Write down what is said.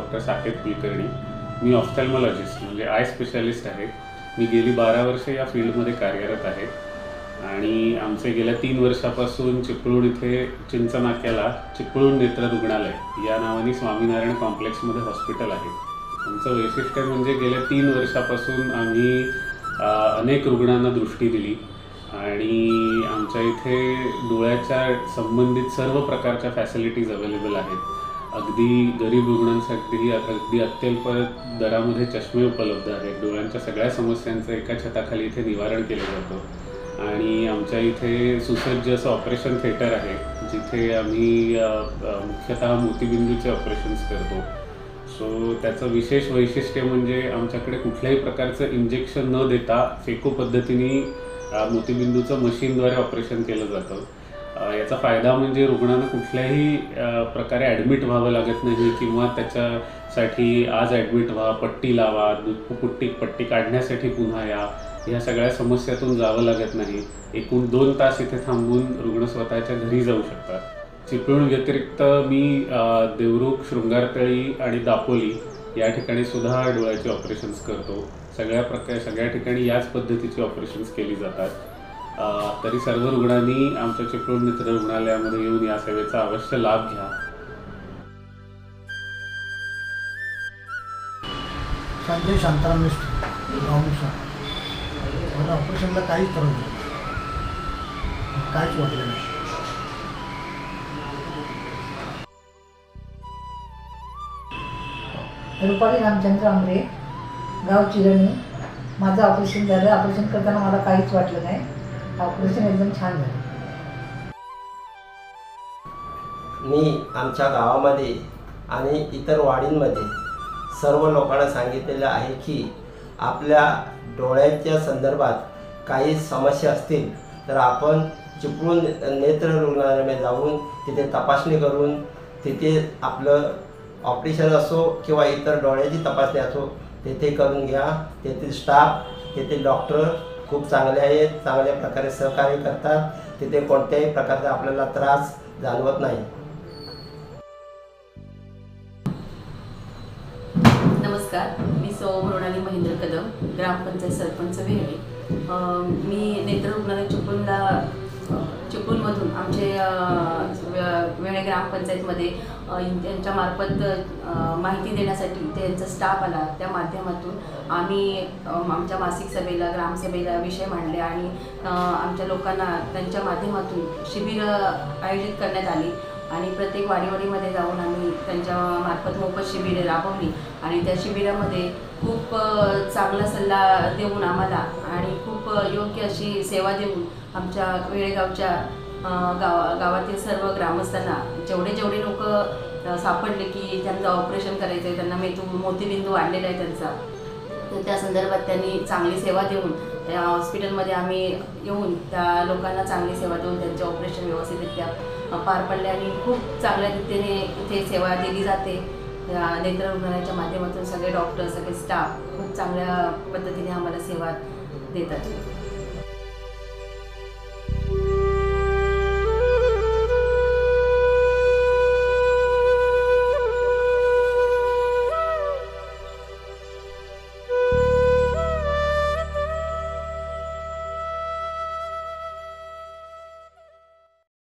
Doctor Saket Kulkarni. मी ऑफ्थॅल्मॉलॉजिस्ट म्हणजे I specialist आहे। मी गेली 12 वर्षे या फील्डमध्ये कार्यरत आहे आणि आमचे गेल्या 3 वर्षापासून चिपळूण इथे चिंचनाक्याला चिपळूण नेत्र रुग्णालय या नावाने स्वामीनारायण कॉम्प्लेक्समध्ये हॉस्पिटल आहे। आमचं वैशिष्ट्य म्हणजे गेल्या 3 वर्षापासून आम्ही अनेक रुग्णांना दृष्टी दिली आणि आमच्या इथे डोळ्याच्या संबंधित सर्व प्रकारच्या फॅसिलिटीज अवेलेबल आहेत। अगदी गरीब रुग्णांसाठी अगदी अत्यल्प दरामध्ये चष्मे उपलब्ध आहेत। डोळ्यांच्या सगळ्या समस्यांचं एका छताखाली इथे निवारण केलं जातं आणि आमच्या इथे सुसज्ज असं ऑपरेशन थिएटर आहे जिथे आम्ही मुख्यतः मोतीबिंदूचे ऑपरेशन्स करतो। सो त्याचं विशेष वैशिष्ट्य म्हणजे आमच्याकडे कुठल्याही प्रकारचं इंजेक्शन न देता फेको पद्धतीने मोतीबिंदूचं मशीनद्वारे ऑपरेशन केलं जातं। याचा फायदा म्हणजे रुग्णांना कुठल्याही प्रकारे ॲडमिट व्हावं लागत नाही किंवा त्याच्यासाठी आज ॲडमिट व्हा, पट्टी लावा, पट्टी काढण्यासाठी पुन्हा ह्या सगळ्या समस्यातून जावं लागत नाही। एकूण 2 तास इथे थांबून रुग्ण स्वतःच्या घरी जाऊ शकतात। चिपळूण व्यतिरिक्त मी देवरुख, शृंगारतळी आणि दापोली या ठिकाणी सुद्धा डोळ्याचे ऑपरेशन्स करतो। सगळ्या ठिकाणी याच पद्धतीची ऑपरेशन्स केली जातात। तरी सर्व रुग्णांनी आमच्या चिपळूण नेत्र रुग्णालयामध्ये येऊन या सेवेचा अवश्य लाभ घ्या। संजय शांताराम मला ऑपरेशनला काहीच त्रास नाही, काहीच वाटलं नाही। रुपाली रामचंद्र आमरे, गाव चिरणी। माझं ऑपरेशन झालं। ऑपरेशन करताना मला काहीच वाटलं नाही। ऑपरेशन एकदम छान झालं। मी आमच्या गावामध्ये आणि इतर वाडींमध्ये सर्व लोकांना सांगितलेलं आहे की आपल्या डोळ्यांच्या संदर्भात काही समस्या असतील तर आपण चिपळूण नेत्र रुग्णालयामध्ये जाऊन तिथे तपासणी करून तिथे आपलं ऑपरेशन असो किंवा इतर डोळ्याची तपासणी असो तेथे करून घ्या। तेथील स्टाफ, तेथील डॉक्टर खूप चांगले आहेत, चांगल्या प्रकारे सहकार्य करतात। तिथे कोणत्याही प्रकारचा आपल्याला त्रास जाणवत नाही। नमस्कार, मी सौ मृणाली महेंद्र कदम, ग्रामपंचायत सरपंच वेहळे। मी नेत्र रुग्णालय चिपळूणमधून आमचे वेहळे ग्रामपंचायतमध्ये त्यांच्यामार्फत माहिती देण्यासाठी त्यांचा स्टाफ आला। त्या माध्यमातून आम्ही आमच्या मासिक सभेला, ग्रामसभेला विषय मांडले आणि आमच्या लोकांना त्यांच्या माध्यमातून शिबिर आयोजित करण्यात आली आणि प्रत्येक वाडीमध्ये जाऊन आम्ही त्यांच्या मार्फत मोफत शिबिरे राबवली आणि त्या शिबिरामध्ये खूप चांगला सल्ला देऊन आम्हाला आणि खूप योग्य अशी सेवा देऊन आमच्या वेळेगावच्या गावातील सर्व ग्रामस्थांना जेवढे लोक सापडले की त्यांचं ऑपरेशन करायचं आहे, त्यांना मोतीबिंदू वाढलेला आहे त्यांचा, तर त्या संदर्भात त्यांनी चांगली सेवा देऊन त्या हॉस्पिटलमध्ये आम्ही येऊन त्या लोकांना चांगली सेवा देऊन त्यांचे ऑपरेशन व्यवस्थितरित्या पार पडले आणि खूप चांगल्या रीतीने इथे सेवा दिली जाते। नेत्र रुग्णालयाच्या माध्यमातून सगळे डॉक्टर, सगळे स्टाफ खूप चांगल्या पद्धतीने आम्हाला सेवा देतात।